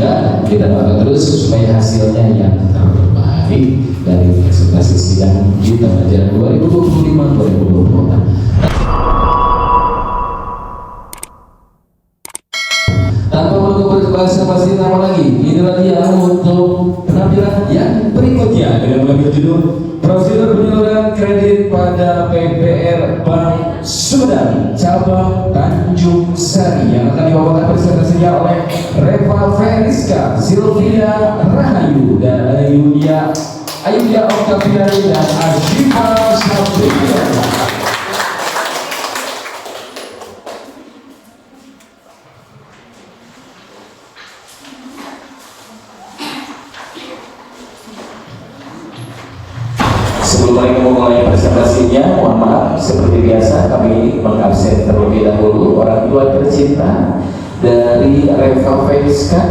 juga kita doakan terus supaya hasilnya yang terbaik dari presentasi sidang kita pelajaran 2025-2024. Tanpa menunggu basa-basi lama lagi, inilah dia untuk penampilan yang berikutnya dengan mengambil judul Prosedur Penyaluran Kredit pada PPR Bank Sumedang Cabang Tanjung Sari yang akan dibawakan presentasinya oleh Reva Feriska, Sylvia Rahayu, dan Ayudia Octaviani dan Ashifa Sabrina. Sebelum mereka memulai presentasinya, mohon maaf, seperti biasa kami mengabsen terlebih dahulu orang tua tercinta dari Reva Feriska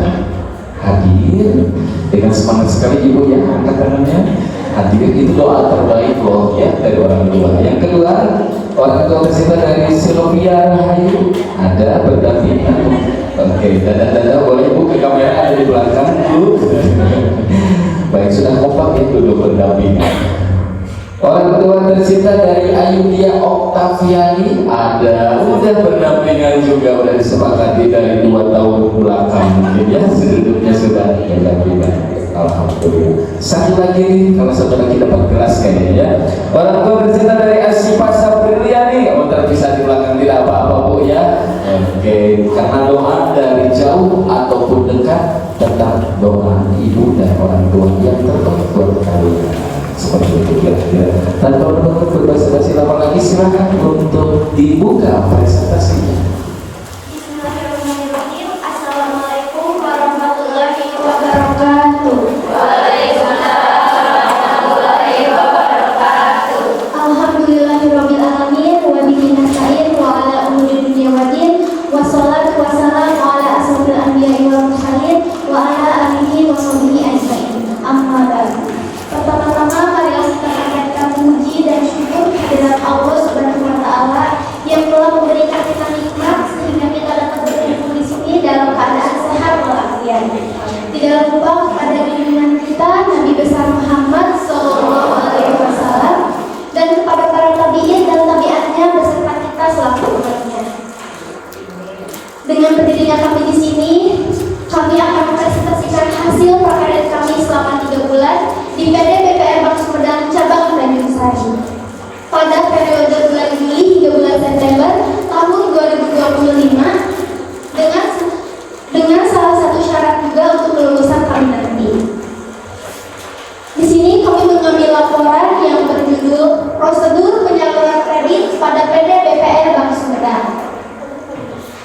hadir dengan semangat sekali ibu ya, angkat tangannya, hadir. Itu doa terbaik loh ya dari orang tua. Yang kedua, orang tua tercinta dari Sylvia Rahayu ada berdampingan. Oke, dada boleh bu ke kamera, ada di belakang bu. Baik, sudah kompak itu dulu berdampingan. Orang tua tercinta dari Ayudia Octaviani ada, udah berdampingan juga, udah disepakati dari 2 tahun belakang mungkin ya, seduduknya sudah berdampingan. Alhamdulillah. Satu lagi nih, kalau satu lagi dapat kelas kayaknya ya. Orang tua tercinta dari Ashifa Sabrina nih, kamu terpisah di belakang tidak apa-apa bu ya. Oke, karena doa dari jauh ataupun dekat, tetap doa ibu dan orang tua yang terbaik buat kalian. Seperti itu kira-kira. Tanpa menunggu berbahasa-basi lama lagi, silakan untuk dibuka presentasinya. Bismillahirrahmanirrahim. Assalamualaikum warahmatullahi wabarakatuh. Waalaikumsalam warahmatullahi wabarakatuh. Alhamdulillahirabbil alamin wa bihi nasta'in wa ala umuri dunya waddin. Wassalatu wassalamu ala asrofil anbiya'i wal mursalin wa ala alihi wa sahbihi ajmain. Amma ba'du. Pertama-tama marilah kita panjatkan puji dan syukur kehadirat Allah Subhanahu wa taala yang telah memberikan kita nikmat sehingga kita dapat berkumpul di sini dalam keadaan sehat walafiat. Tidak lupa kepada junjungan kita Nabi besar Muhammad sallallahu alaihi wasallam dan kepada para tabi'in dan tabi'atnya beserta kita selaku umatnya. Dengan berdirinya kami di sini, kami akan mempresentasikan hasil prakarya kami selama 3 bulan di PD PPR Bank Sumedang Cabang Tanjung Sari pada periode bulan Juli hingga bulan September tahun 2025 dengan salah satu syarat juga untuk kelulusan kami nanti. Di sini kami mengambil laporan yang berjudul Prosedur Penyaluran Kredit pada PD PPR Bank Sumedang.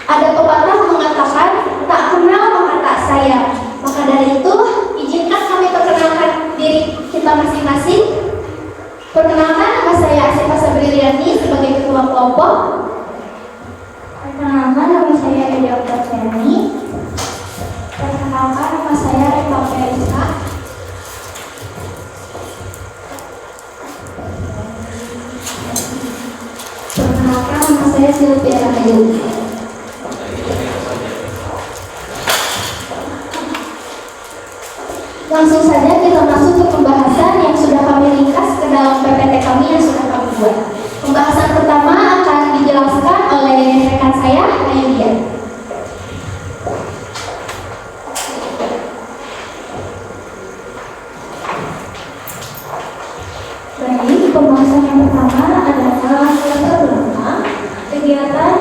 Ada pepatah mengatakan tak kenal maka tak sayang. Maka dari itu izinkan kami perkenalkan diri kita masing-masing. Perkenalkan, nama saya Ashifa Sabrina sebagai ketua kelompok. Perkenalkan, nama saya Ayudia Octaviani. Perkenalkan, nama saya Reva Feriska. Perkenalkan, nama saya Sylvia Rahayu. Langsung saja kita masuk ke pembahasan yang sudah kami ringkas ke dalam PPT kami yang sudah kami buat. Pembahasan pertama akan dijelaskan oleh rekan saya, Ayudia. Baik, pembahasan yang pertama adalah yang pertama kegiatan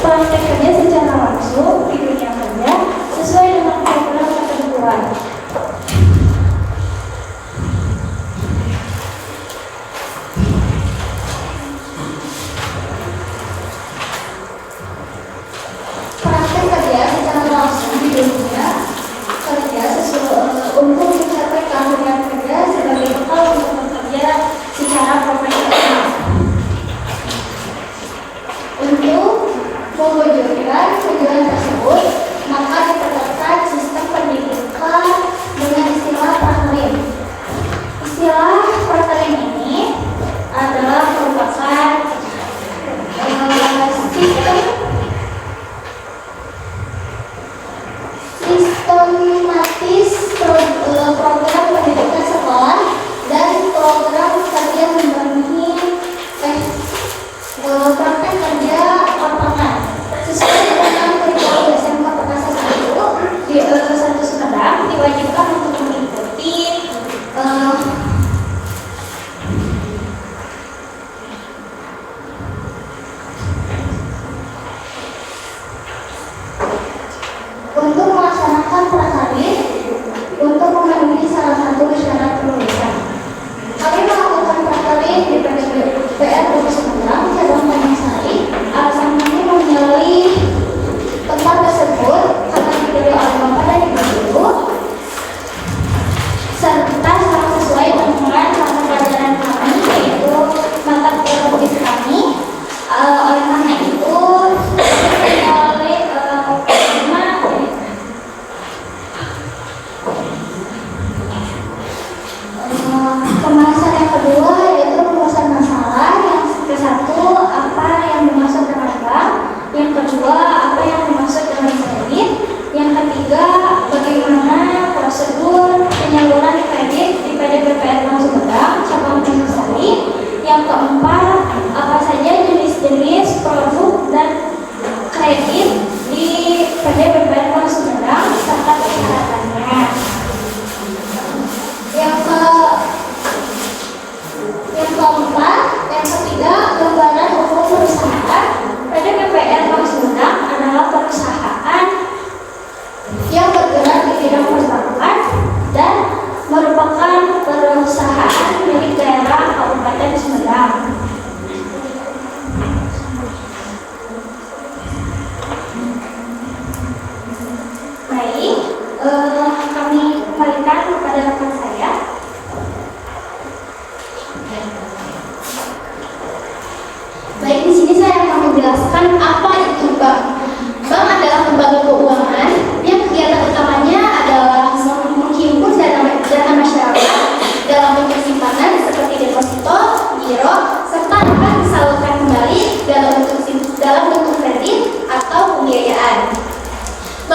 praktek kerja secara langsung di dunia kerja sesuai dengan peraturan ketentuan. Praktek kerja secara langsung di dunia kerja untuk mencapai keahlian kerja sebagai bekal untuk bekerja secara profesional. Untuk mewujudkan tujuan tersebut,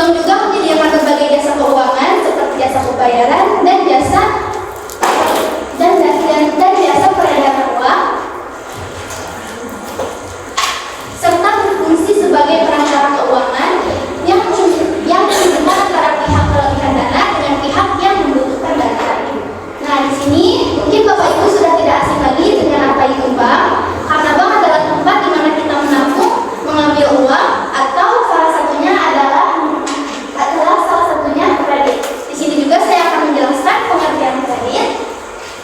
Bank juga menyediakan berbagai jasa keuangan seperti jasa pembayaran dan jasa peredaran uang, serta berfungsi sebagai perantara keuangan yang menghubungkan antara pihak kelebihan dana dengan pihak yang membutuhkan dana. Nah, di sini mungkin Bapak Ibu sudah tidak asing lagi dengan apa itu bank, karena bank adalah tempat di mana kita menabung, mengambil uang, atau salah satunya adalah kredit. Di sini juga saya akan menjelaskan pengertian kredit.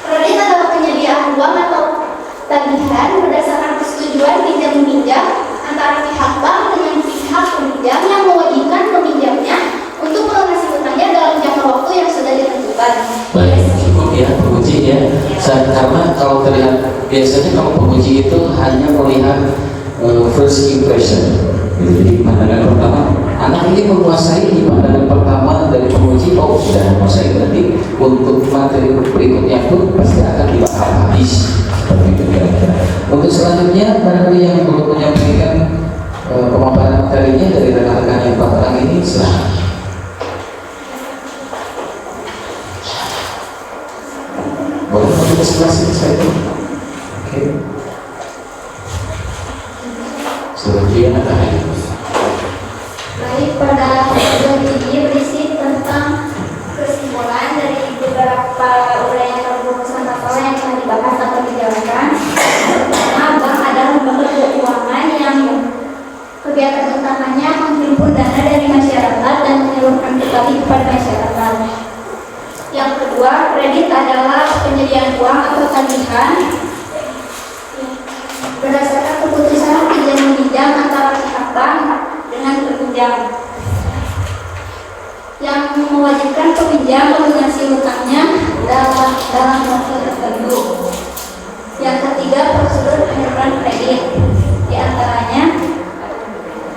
Kredit adalah penyediaan uang atau tagihan berdasarkan persetujuan pinjam meminjam antara pihak bank dengan pihak peminjam yang mewajibkan peminjamnya untuk melunasi hutangnya dalam jangka waktu yang sudah ditentukan. Baik, cukup ya penguji ya. Karena kalau terlihat biasanya kalau penguji itu hanya melihat first impression. Jadi pandangan pertama, anak ini menguasai di pandangan pertama dari penguji, oh sudah menguasai, berarti untuk materi berikutnya pun pasti akan dibahas habis. Seperti itu kira-kira. Untuk selanjutnya, barangkali yang belum menyampaikan pemaparan materinya dari rekan-rekan yang belakang ini, silahkan. Boleh masuk ke sebelah sini saya. Oke. Selanjutnya ada lagi. Baik, pada video ini berisi tentang kesimpulan dari beberapa uraian rumusan masalah yang telah dibahas atau dijalankan. Pertama, bank adalah lembaga keuangan yang kegiatan utamanya menghimpun dana dari masyarakat dan menyalurkan kembali kepada masyarakat. Yang kedua, kredit adalah penyediaan uang atau tagihan berdasarkan keputusan pinjam meminjam antara pihak bank dengan peminjam yang mewajibkan peminjam melunasi hutangnya dalam waktu tertentu. Yang ketiga, prosedur penyaluran kredit, di antaranya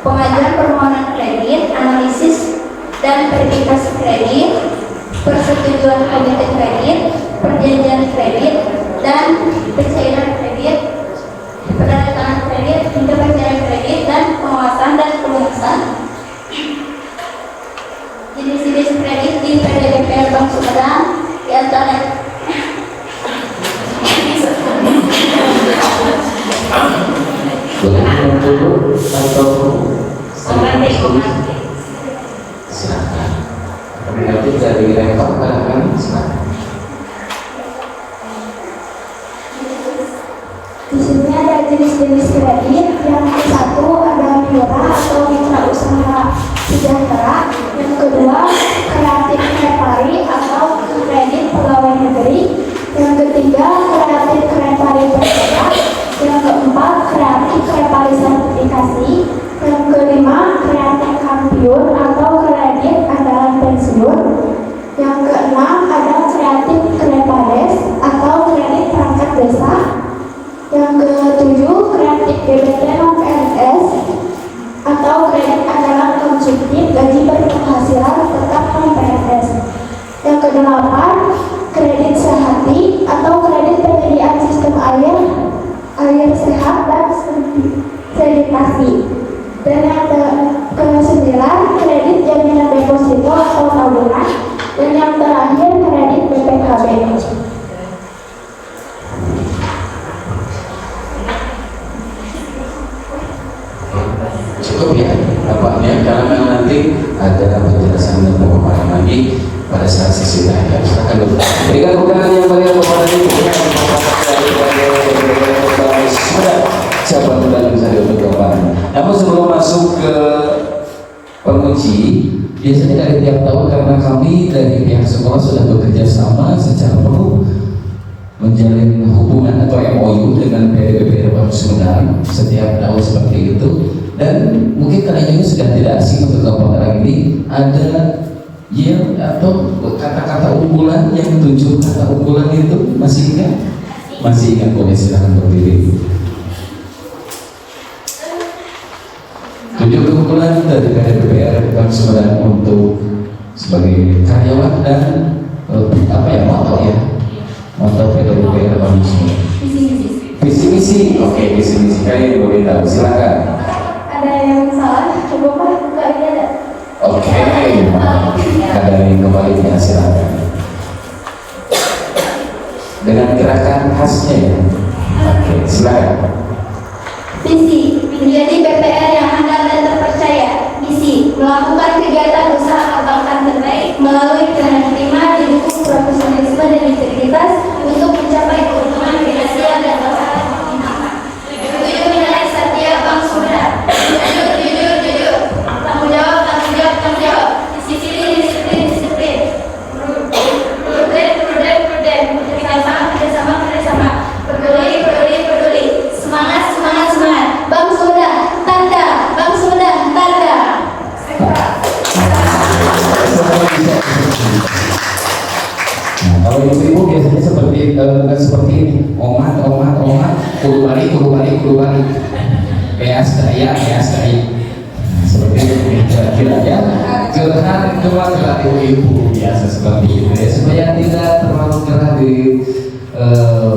pengajuan permohonan kredit, analisis dan verifikasi kredit, persetujuan komite kredit, perjanjian kredit, dan pencairan kredit, penandatanganan kredit, hingga pencairan kredit, dan pengawasan dan pelunasan. Jenis-jenis kredit di PDBPR Bank Sumedang di antaranya Boleh dulu atau silakan. Nanti dari rektor barangkali silakan. Di sini ada jenis-jenis kredit. Yang satu ada murah atau mitra usaha sejahtera. Yang kedua, kreatif krepari atau kredit pegawai negeri. Yang ketiga, kreatif krepari bergerak. Yang keempat, kreatif krepari sertifikasi. Yang kelima, kreatif kampiun atau kredit andalan pensiun. Yang keenam, ada kreatif krepades atau kredit perangkat desa. Yang ketujuh, kreatif GBT non-PNS atau kredit andalan konsumtif gaji berpenghasilan tetap non-PNS. Yang kedelapan, kredit sehati atau kredit penyediaan sistem air sehat dan sanitasi. Dan yang ke-9, kredit jaminan deposito atau tabungan. Dan yang terakhir, kredit BPKB. Cukup ya tampaknya, karena nanti ada penjelasan dan pemaparan lagi pada saat sesi tanya. Silakan dulu. Berikan bukaan yang meriah kepada ibu siapa yang bisa untuk jawaban. Namun sebelum masuk ke penguji, biasanya dari tiap tahun karena kami dari pihak sekolah sudah bekerja sama secara penuh menjalin hubungan atau MOU dengan PDBPR Bank Sumedang setiap tahun seperti itu. Dan mungkin kalian juga sudah tidak asing untuk kepada ini ada yel atau kata-kata unggulan yang 7 kata unggulan itu masih ingat? Masih ingat, boleh silakan berdiri. 7 keunggulan dari PDBPR Bank Sumedang untuk sebagai karyawan dan apa ya, moto PDBPR Bank Sumedang. Visi misi, oke, visi misi kalian boleh tahu, silakan. Ada yang salah, coba Pak, buka ini ada. Oke. melakukan kegiatan usaha perbankan terbaik melalui pelayanan prima, didukung profesionalisme dan integritas untuk mencapai keuntungan finansial dan masyarakat. 7. Nilai Satya Bank Sumber. Jujur. Tanggung jawab. Disiplin. Prudent. Kerjasama. Peduli. Semangat. Bank Sumber, tanda. Nah, kalau ibu-ibu biasanya seperti ini, omat, kudu balik. Kayak daya. Nah, seperti itu kira-kira ya. Curhat ibu-ibu biasa seperti itu ya, supaya tidak terlalu gerah di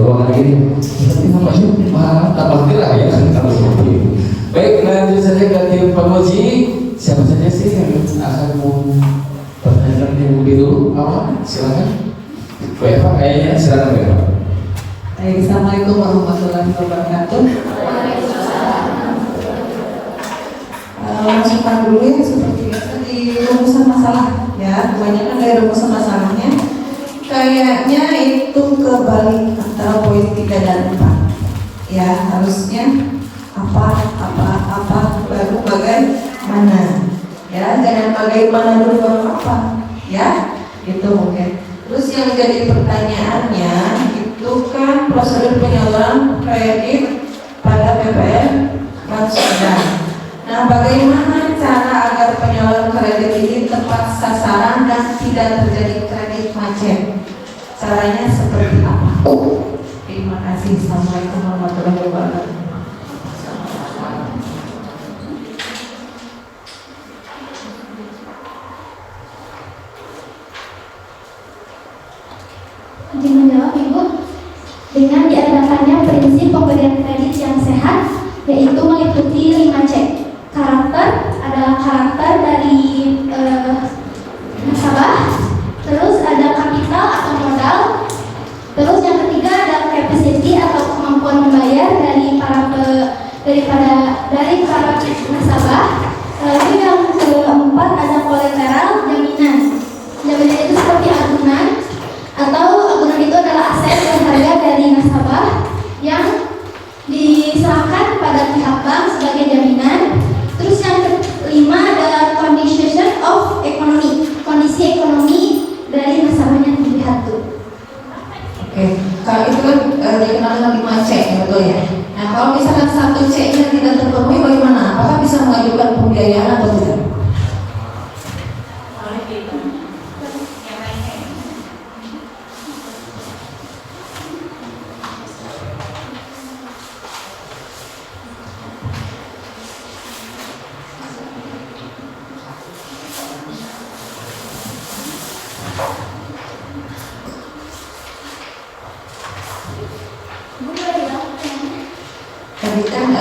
ruangan ini. Seperti namanya tambah gerah ya kalau seperti itu. Baik, lanjut saja ke tim pemuji. Siapa saja sih yang akan mau pertanyaan dulu? Awal, silakan. Eva kayaknya, silakan Eva. Assalamualaikum warahmatullahi wabarakatuh. Masukkan dulu ya seperti biasa di rumusan masalah ya. Kebanyakan dari rumusan masalahnya kayaknya itu kebalik antara poin 3 dan 4 ya. Harusnya apa baru bagaimana ya, jangan bagaimana dulu baru apa ya, itu mungkin. Terus yang jadi pertanyaannya itu kan prosedur penyaluran kredit pada PPN Bank Sumber. Nah, bagaimana cara agar penyaluran kredit ini tepat sasaran dan tidak terjadi kredit macet? Caranya seperti apa? Terima kasih. Assalamualaikum warahmatullahi wabarakatuh. Izin menjawab Ibu. Dengan diadakannya prinsip pemberian kredit yang sehat, yaitu meliputi 5 C. Karakter adalah karakter dari nasabah, terus ada kapital atau modal, terus yang ketiga ada capacity atau kemampuan membayar dari para nasabah, lalu yang keempat ada kolateral, jaminan itu seperti agunan, atau agunan itu adalah aset berharga dari nasabah yang diserahkan pada pihak bank sebagai jaminan. Terus yang kelima adalah condition of economy, kondisi ekonomi dari nasabahnya terlihat tuh. Oke, kalau itu kan dikenal dengan 5 C, betul ya. Nah, kalau misalkan 1 C-nya tidak terpenuhi, bagaimana? Apakah bisa mengajukan pembiayaan atau tidak? Tadi kan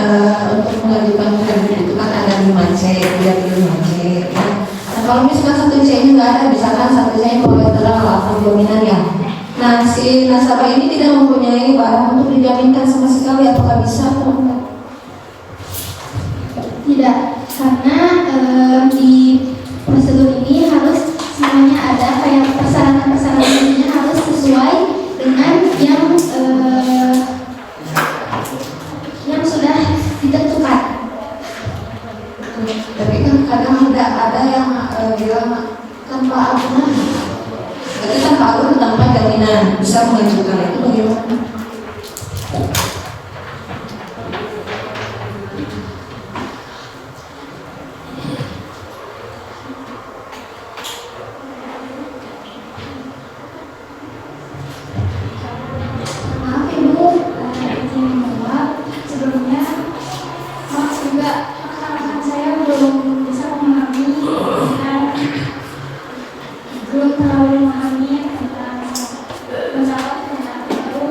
untuk mengajukan kredit itu kan ada 5 C, dia pilih 5 C ya. Nah, kalau misalkan 1 C-nya nggak ada, misalkan 1 C-nya kolateral atau jaminan ya. Nah, si nasabah ini tidak mempunyai barang untuk dijaminkan sama sekali, apakah bisa atau enggak? Tidak, karena di prosedur ini harus semuanya ada, kayak persyaratan ini harus sesuai dengan yang sudah ditentukan. Tapi kan kadang ada yang bilang tanpa agunan, berarti tanpa agunan tanpa jaminan bisa mengajukan, itu bagaimana? Maaf Ibu, izin menjawab. Sebelumnya, maaf juga rekan-rekan saya belum bisa memahami dan belum terlalu memahami tentang pesawat tentang itu.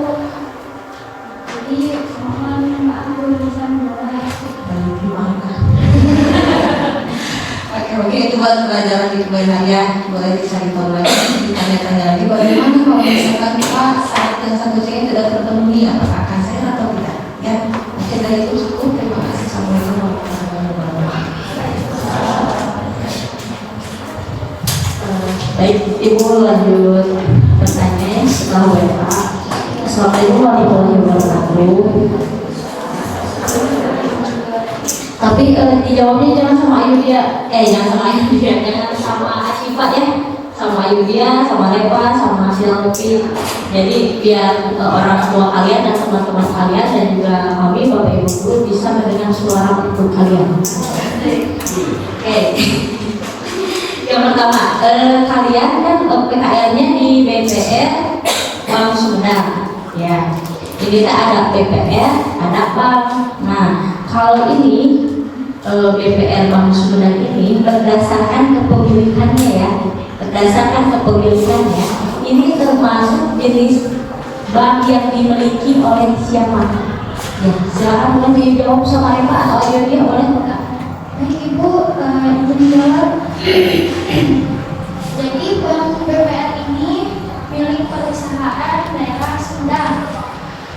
Jadi mohon maaf belum bisa menjawab. Oke, itu buat pelajaran di kemudian ya, boleh dicari tahu lagi, ditanya-tanya lagi bagaimana kalau misalkan Pak saat yang 1 C tidak terpenuhi, apakah akan sehat atau tidak ya. Mungkin dari itu cukup. Terima kasih. Assalamualaikum warahmatullahi wabarakatuh. Baik, Ibu lanjut pertanyaan setelah WA. Assalamualaikum warahmatullahi wabarakatuh. Tapi dijawabnya jangan sama Ayu dia, jangan sama Ayu dia, jangan sama Asyifa ya, sama Ayu dia, sama Reva, sama Silvi. Jadi biar orang tua kalian dan teman-teman kalian dan juga kami Bapak Ibu guru bisa mendengar suara ibu kalian. Oke. Yang pertama, kalian kan PKL-nya di BPR Bank Sumedang, ya. Ini ada BPR, ada bank. Nah, kalau ini BPR Bank Sumedang ini berdasarkan kepemilikannya ya, ini termasuk jenis bank yang dimiliki oleh siapa? Ya, silakan boleh dijawab sama Eva atau dia boleh enggak? Baik Ibu, Ibu dijawab. Jadi bank BPR ini milik perusahaan daerah Sumedang.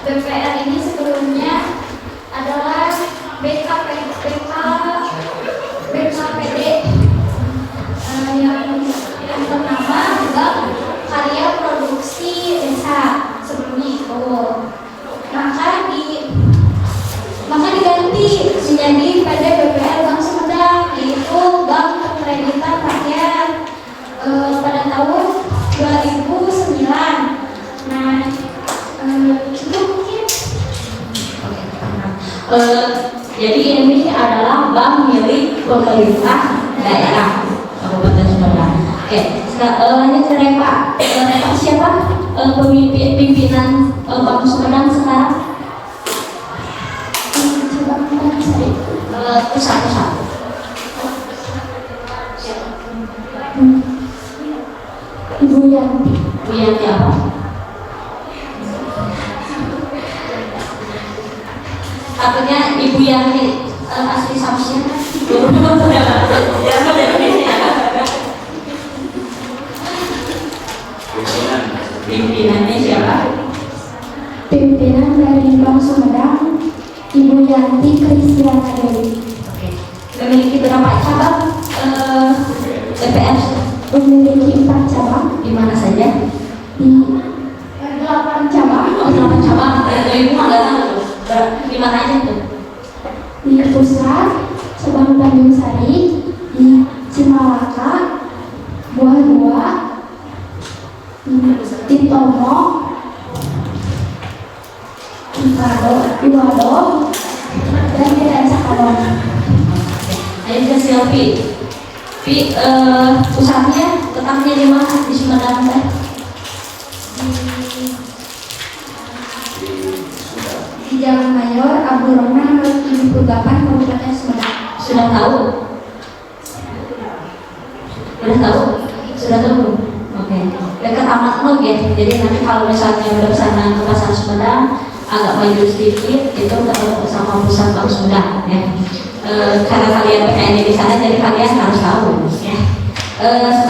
BPR ini sebelumnya adalah BKPD yang bernama Bank Karya Produksi Desa sebelumnya itu. Maka diganti menjadi PD BPR Bank Sumedang, yaitu Bank Perkreditan Rakyat pada tahun 2009. Nah, itu mungkin. Jadi ini adalah bank milik pemerintah daerah Kabupaten Sumedang. Oke, lanjut ke Reva. Reva siapa pimpinan Bank Sumedang sekarang? Pusat. Ibu Yanti. Bu Yanti apa? Katanya Ibu Yanti asli Samsia. Pimpinannya siapa? Pimpinan dari Bank Sumedang, Ibu Yanti Kristiana Dewi. Oke. Memiliki berapa cabang BPR? Memiliki 4 cabang. Di mana saja? Di 8 cabang. Oh, 8 cabang. Dari Ibu nggak tahu tuh. Di mana aja tuh? Di Pusat, cabang Tanjung Sari, di Cimalaka, Buah Dua, di Tomo, di Wado, dan di Rancakalong. Ayo ke Silvi. Pusatnya tetapnya di mana? Di Sumedang kan? Di Jalan Mayor, Abdurrahman, 78, Kabupaten Sumedang. Sudah tahu? Sudah tahu? Oke. Dekat Amat Nog ya. Jadi nanti kalau misalnya bersama ke Pasar Sumedang agak maju sedikit itu ketemu sama pusat Bank Sumedang ya. Karena kalian PKN di sana jadi kalian harus tahu ya.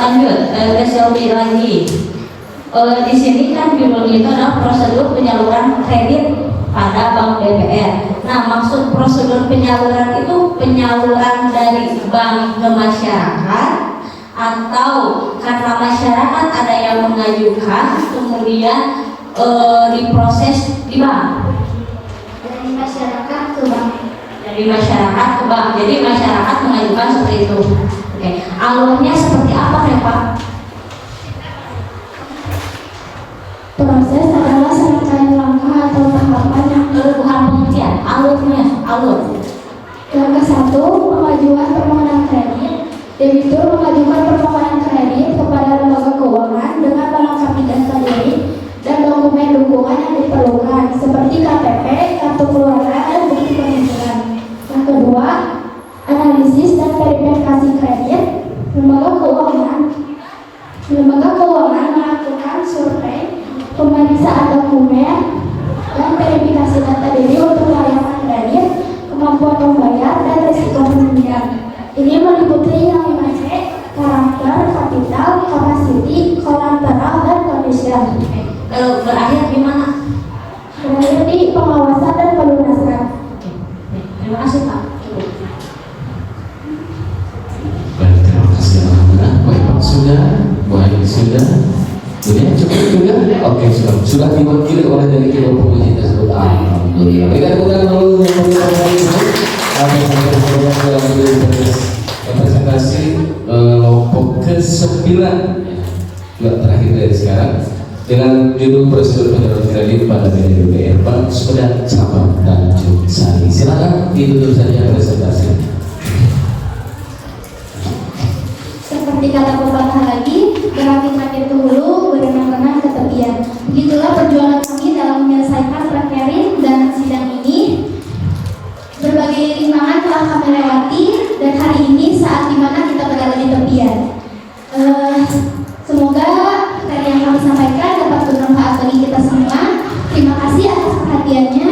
Lanjut ke Silvi lagi. Di sini kan judulnya itu adalah prosedur penyaluran kredit pada Bank BPR. Nah, maksud prosedur penyaluran itu penyaluran dari bank ke masyarakat atau karena masyarakat ada yang mengajukan kemudian diproses di bank. Dari masyarakat ke bank. Dari masyarakat ke bank. Jadi masyarakat mengajukan seperti itu. Oke. Alurnya seperti apa, Reva? Proses adalah serangkaian langkah atau tahapan yang Bukan pengertian, alur. Langkah 1, pengajuan permohonan kredit. Debitur mengajukan permohonan kredit kepada lembaga keuangan dengan melengkapi data diri dan dokumen dukungan yang diperlukan seperti KTP, kartu keluarga, dan bukti penghasilan. Yang kedua, analisis dan verifikasi kredit. Lembaga keuangan melakukan survei, pemeriksaan dokumen, dan verifikasi data diri untuk layanan kredit, kemampuan membayar, dan risiko pembiayaan. Ini meliputi yang 5C, karakter, kapital, kapasiti, kolateral, dan komersial. Berakhir di mana? Berakhir di pengawasan dan pelunasan. Terima kasih Pak. Baik, terima kasih Alhamdulillah. Baik Pak sudah, baik Oke, sudah diwakili oleh dari kedua pemuji tersebut. Alhamdulillah. Berikan tepuk tangan dulu yang mulia representasi kelompok ke-9 juga terakhir dari sekarang dengan judul prosedur penyaluran kredit pada BNPB Bank Sumedang Cabang Tanjung Sari. Silakan ditutup saja presentasi. Seperti kata pepatah lagi, berakit-rakit ke hulu, berenang-renang ke tepian. Begitulah perjuangan kami dalam menyelesaikan prakteri dan sidang ini. Berbagai rintangan telah kami lewati dan hari ini saat dimana kita berada di tepian. Semoga materi yang kami sampaikan dapat bermanfaat bagi kita semua. Terima kasih atas perhatiannya.